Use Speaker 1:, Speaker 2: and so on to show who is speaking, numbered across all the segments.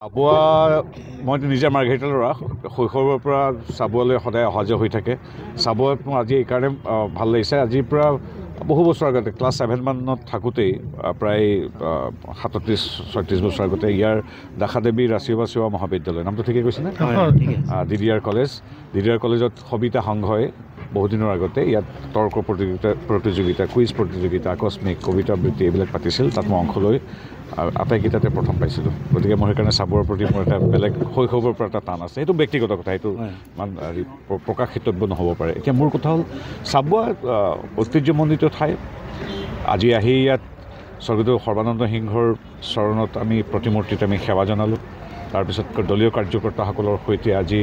Speaker 1: চাবুৱা মইতো নিজে মাৰ্ঘেৰিটা ল'ৰা শৈশৱৰ পৰা চাবুৱালৈ সদায় অহা যোৱা হৈ থাকে চাবুৱাত মোৰ আজি এইকাৰণে ভাল লাগিছে আজিৰ পৰা বহু বছৰ আগতে ক্লাছ 7 মানত থাকোঁতেই প্ৰায় 37-36 বছৰ আগতে ইয়াৰ দাসাদেৱী ৰাষ্ট্ৰীয় সেৱা মহাবিদ্যালয় নামটো ঠিকে কৈছেনে DDR কলেজত সবিতা সংঘই বহুদিনৰ আগতে ইয়াত তৰ্ক প্ৰতিযোগিতা কুইজ প্ৰতিযোগিতা আকস্মিক কবিতা আবৃত্তি এইবিলাক পাতিছিল তাত মই অংশ লৈ আটাইকেইটাতে প্ৰথম পাইছিলোঁ গতিকে মোৰ সেইকাৰণে চাবুৱাৰ প্ৰতি মোৰ এটা বেলেগ শৈশৱৰ পৰা এটা টান আছে সেইটো ব্যক্তিগত কথা সেইটো ইমান প্ৰকাশিতব্য নহ'ব পাৰে এতিয়া মোৰ কথা হ'ল চাবুৱা ঐতিহ্যমণ্ডিত ঠাই আজি আহি ইয়াত স্বৰ্গদেউ সৰ্বানন্দ সিংহৰ চৰণত আমি প্ৰতিমূৰ্তিত আমি সেৱা জনালোঁ তাৰপিছত দলীয় কাৰ্যকৰ্তাসকলৰ সৈতে আজি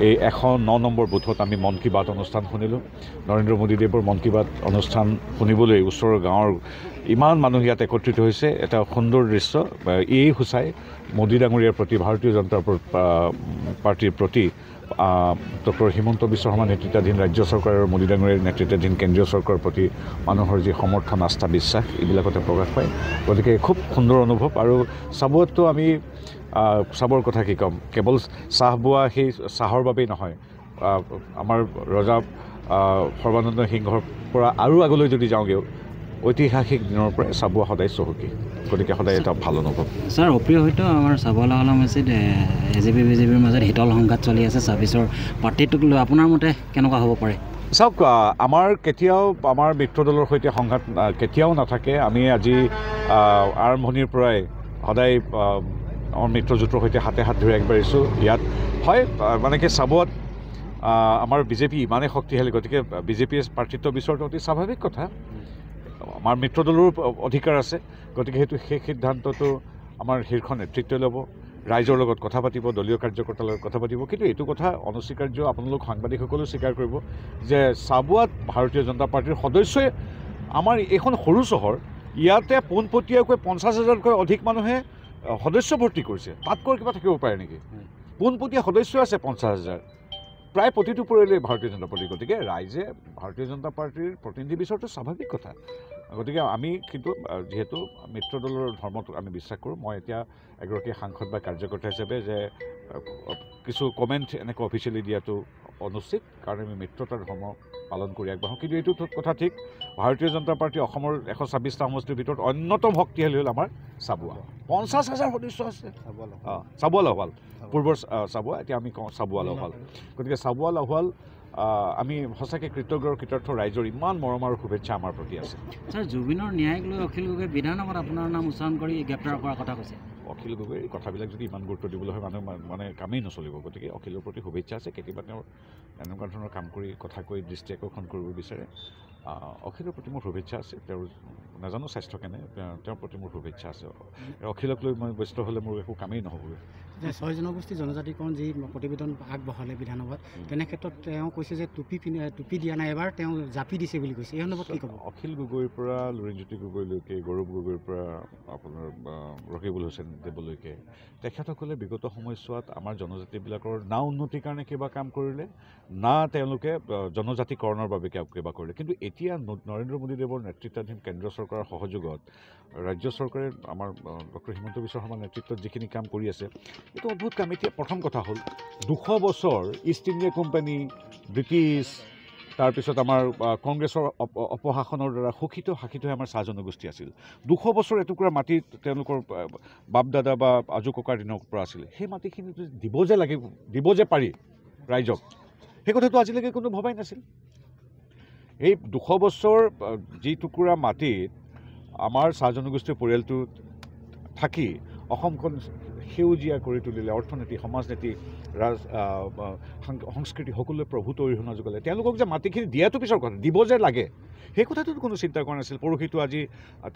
Speaker 1: এই 109 নম্বৰ বুথত আমি মন কী বাত অনুষ্ঠান শুনিলোঁ নৰেন্দ্ৰ মোদীদেৱৰ মন কী বাত অনুষ্ঠান শুনিবলৈ ওচৰৰ গাঁৱৰ ইমান মানুহ ইয়াত একত্ৰিত হৈছে এটা সুন্দৰ দৃশ্য এই সূচাই মোদী ডাঙৰীয়াৰ প্ৰতি ভাৰতীয় জনতা পাৰ্টিৰ প্ৰতি ডক্টৰ হিমন্ত বিশ্ব শৰ্মা নেতৃত্বাধীন ৰাজ্য চৰকাৰ আৰু মোদী ডাঙৰীয়াৰ নেতৃত্বাধীন কেন্দ্ৰীয় চৰকাৰৰ প্ৰতি মানুহৰ যি সমৰ্থন আস্থা বিশ্বাস এইবিলাকতে প্ৰকাশ পায় গতিকে খুব সুন্দৰ অনুভৱ আৰু চাবুৱাততো আমি চাবৰ কথা কি ক'ম কেৱল চাহ বোৱা সেই চাহৰ বাবেই নহয় আমাৰ ৰজা সৰ্বানন্দ সিংহৰ পৰা আৰু আগলৈ যদি যাওঁগৈও ঐতিহাসিক দিনৰ পৰাই চাবুৱা সদায় চহকী গতিকে সদায় এটা ভাল অনুভৱ
Speaker 2: ছাৰ অপ্ৰিয় হয়তো আমাৰ চাবুৱা হলম হৈছে AJP BJPৰ মাজত শীতল সংঘাত চলি আছে 26ৰ পাৰ্টিটোক লৈ আপোনাৰ মতে কেনেকুৱা হ'ব পাৰে
Speaker 1: চাওক আমাৰ কেতিয়াও আমাৰ মিত্ৰ দলৰ সৈতে সংঘাত কেতিয়াও নাথাকে আমি আজি আৰম্ভণিৰ পৰাই সদায় আমাৰ মিত্ৰজোঁটৰ সৈতে হাতে হাত ধৰি আগবাঢ়িছোঁ ইয়াত হয় মানে কি চাবুৱাত আমাৰ বিজেপি ইমানেই শক্তিশালী গতিকে বিজেপিয়ে প্ৰাৰ্থিত্ব বিচৰাটো অতি স্বাভাৱিক কথা আমাৰ মিত্ৰ দলৰো অধিকাৰ আছে গতিকে সেই সিদ্ধান্তটো আমাৰ শীৰ্ষ নেতৃত্বই ল'ব ৰাইজৰ লগত কথা পাতিব দলীয় কাৰ্যকৰ্তাৰ লগত কথা পাতিব কিন্তু এইটো কথা অনস্বীকাৰ্য আপোনালোক সাংবাদিকসকলেও স্বীকাৰ কৰিব যে চাবুৱাত ভাৰতীয় জনতা পাৰ্টিৰ সদস্যই আমাৰ এইখন সৰু চহৰ ইয়াতে পোনপটীয়াকৈ 50,000তকৈ অধিক মানুহে সদস্য ভৰ্তি কৰিছে তাতকৈ কিবা থাকিব পাৰে নেকি পোনপটীয়া সদস্য আছে 50,000 প্ৰায় প্ৰতিটো পৰিয়ালেই ভাৰতীয় জনতা পাৰ্টি গতিকে ৰাইজে ভাৰতীয় জনতা পাৰ্টিৰ প্ৰতিনিধি বিচৰাটো স্বাভাৱিক কথা গতিকে আমি কিন্তু যিহেতু মিত্ৰ দলৰ ধৰ্মটোক আমি বিশ্বাস কৰোঁ মই এতিয়া এগৰাকী সাংসদ বা কাৰ্যকৰ্তা হিচাপে যে কিছু কমেণ্ট এনেকৈ অফিচিয়েলি দিয়াটো অনুচিত কাৰণ আমি মিত্ৰতাৰ ধৰ্ম পালন কৰি আগবাঢ়োঁ কিন্তু এইটো কথা ঠিক ভাৰতীয় জনতা পাৰ্টি অসমৰ 126টা সমষ্টিৰ ভিতৰত অন্যতম শক্তিশালী হ'ল আমাৰ চাবুৱা 50,000 সদস্য আছে চাবুৱা লাহোৱাল পূৰ্বৰ চাবুৱা এতিয়া আমি কওঁ চাবুৱা লাহোৱাল গতিকে চাবুৱা লাহোৱাল আমি সঁচাকৈ কৃতজ্ঞ ৰাইজৰ ইমান মৰম আৰু শুভেচ্ছা আমাৰ প্ৰতি আছে
Speaker 2: ছাৰ জুবিনৰ ন্যায়ক লৈ অখিল গগৈয়ে বিধানসভাত আপোনাৰ নাম উচ্চাৰণ কৰি গ্ৰেপ্তাৰ কৰাৰ কথা কৈছে
Speaker 1: অখিল গগৈ এই কথাবিলাক যদি ইমান গুৰুত্ব দিবলৈ হয় মানুহ মানে কামেই নচলিব গতিকে অখিলৰ প্ৰতি শুভেচ্ছা আছে কেতিয়াবা তেওঁৰ এনেকুৱা ধৰণৰ কাম কৰি কথা কৈ দৃষ্টি আকৰ্ষণ কৰিব বিচাৰে অখিলৰ প্ৰতি মোৰ শুভেচ্ছা আছে তেওঁৰ নাজানো স্বাস্থ্য কেনে তেওঁৰ প্ৰতি মোৰ শুভেচ্ছা আছে অখিলক লৈ মই ব্যস্ত হ'লে মোৰ একো কামেই নহ'বগৈ
Speaker 3: যে 6 জনগোষ্ঠী জনজাতিকৰণ যি প্ৰতিবেদন আগবঢ়ালে বিধানসভাত তেনে ক্ষেত্ৰত তেওঁ কৈছে যে টুপি দিয়া নাই এবাৰ তেওঁ জাপি দিছে বুলি কৈছে এই সন্দৰ্ভত কি ক'ব
Speaker 1: অখিল গগৈৰ পৰা লুৰিণজ্যোতি গগৈলৈকে গৌৰৱ গগৈৰ পৰা আপোনাৰ ৰকিবুল হুছেইন দেৱলৈকে তেখেতসকলে বিগত সময়ছোৱাত আমাৰ জনজাতিবিলাকৰ না উন্নতিৰ কাৰণে কিবা কাম কৰিলে না তেওঁলোকে জনজাতিকৰণৰ বাবে কিবা কৰিলে কিন্তু এতিয়া নৰেন্দ্ৰ মোদীদেৱৰ নেতৃত্বাধীন কেন্দ্ৰীয় চৰকাৰৰ সহযোগত ৰাজ্য চৰকাৰে আমাৰ ডক্টৰ হিমন্ত বিশ্ব শৰ্মাৰ নেতৃত্বত যিখিনি কাম কৰি আছে এইটো অদ্ভুত কাম এতিয়া প্ৰথম কথা হ'ল 200 বছৰ ইষ্ট ইণ্ডিয়া কোম্পানী ব্ৰিটিছ তাৰপিছত আমাৰ কংগ্ৰেছৰ অপশাসনৰ দ্বাৰা শোষিত শাসিতহে আমাৰ চাহ জনগোষ্ঠী আছিল 200 বছৰ এটুকুৰা মাটি তেওঁলোকৰ বাপ দাদা বা আজু ককাৰ দিনৰ পৰা আছিল সেই মাটিখিনি দিব যে পাৰি ৰাইজক সেই কথাটো আজিলৈকে কোনো ভবাই নাছিল এই 200 বছৰ যি টুকুৰা মাটিত আমাৰ চাহ জনগোষ্ঠীৰ পৰিয়ালটো থাকি অসমখন সেউজীয়া কৰি তুলিলে অৰ্থনীতি সমাজনীতি সংস্কৃতি সকলোৱে প্ৰভূত অৰিহণা যোগালে তেওঁলোকক যে মাটিখিনি দিয়াটো পিছৰ কথা দিব যে লাগে সেই কথাটোত কোনো চিন্তা কৰা নাছিল পৰহিটো আজি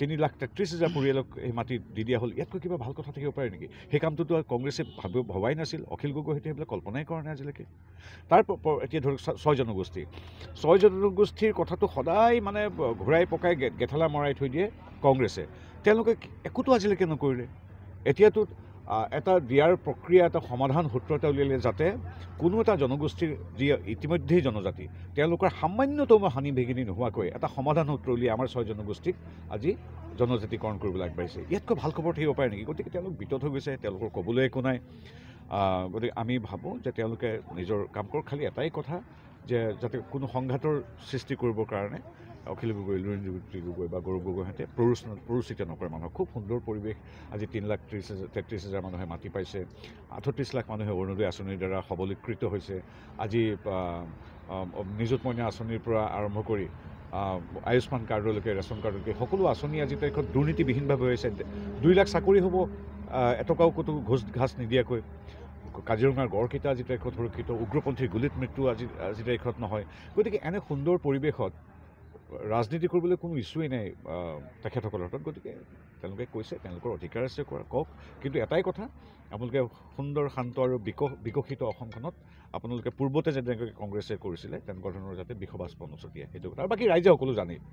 Speaker 1: 3,33,000 পৰিয়ালক এই মাটি দি দিয়া হ'ল ইয়াতকৈ কিবা ভাল কথা থাকিব পাৰে নেকি সেই কামটোতো কংগ্ৰেছে ভবাই নাছিল অখিল গগৈ সৈতে সেইবিলাক কল্পনাই কৰা নাই আজিলৈকে তাৰ এতিয়া ধৰক 6 জনগোষ্ঠীৰ কথাটো সদায় মানে ঘূৰাই পকাই গেঠালা মৰাই থৈ দিয়ে কংগ্ৰেছে তেওঁলোকে একোতো আজিলৈকে নকৰিলে এতিয়াতো এটা দিয়াৰ প্ৰক্ৰিয়া এটা সমাধান সূত্ৰ এটা উলিয়ালে যাতে কোনো এটা জনগোষ্ঠীৰ যি ইতিমধ্যেই জনজাতি তেওঁলোকৰ সামান্যতম হানি বিঘিনি নোহোৱাকৈ এটা সমাধান সূত্ৰ উলিয়াই আমাৰ 6 জনগোষ্ঠীক আজি জনজাতিকৰণ কৰিবলৈ আগবাঢ়িছে ইয়াতকৈ ভাল খবৰ থাকিব পাৰে নেকি গতিকে তেওঁলোক বিতত হৈ গৈছে তেওঁলোকৰ ক'বলৈ একো নাই গতিকে আমি ভাবোঁ যে তেওঁলোকে নিজৰ কাম কৰক খালি এটাই কথা যে যাতে কোনো সংঘাতৰ সৃষ্টি কৰিবৰ কাৰণে অখিল গগৈ লুৰিণজ্যোতি গগৈ বা গৌৰৱ গগৈহঁতে প্ৰৰোচিত নকৰে মানুহক খুব সুন্দৰ পৰিৱেশ আজি 3,33,000 মানুহে মাটি পাইছে 38 লাখ মানুহে অৰুণোদয় আঁচনিৰ দ্বাৰা সবলীকৃত হৈছে আজি নিযুত মইনা আঁচনিৰ পৰা আৰম্ভ কৰি আয়ুষ্মান কাৰ্ডলৈকে ৰেচন কাৰ্ডলৈকে সকলো আঁচনি আজি তাৰিখত দুৰ্নীতিবিহীনভাৱে হৈছে 2 লাখ চাকৰি হ'ব এটকাও ক'তো ঘাচ নিদিয়াকৈ কাজিৰঙাৰ গড়কেইটা আজি তাৰিখত সুৰক্ষিত উগ্ৰপন্থীৰ গুলীত মৃত্যু আজি তাৰিখত নহয় গতিকে এনে সুন্দৰ পৰিৱেশত ৰাজনীতি কৰিবলৈ কোনো ইছ্যুৱেই নাই তেখেতসকলৰ হাতত গতিকে তেওঁলোকে কৈছে তেওঁলোকৰ অধিকাৰ আছে কওক কিন্তু এটাই কথা আপোনালোকে সুন্দৰ শান্ত আৰু বিকশিত অসমখনত আপোনালোকে পূৰ্বতে যেনেকৈ কংগ্ৰেছে কৰিছিলে তেনেকুৱা ধৰণৰ যাতে বিষবাস্প নচটিয়ায় সেইটো কথা আৰু বাকী ৰাইজে সকলো জানেই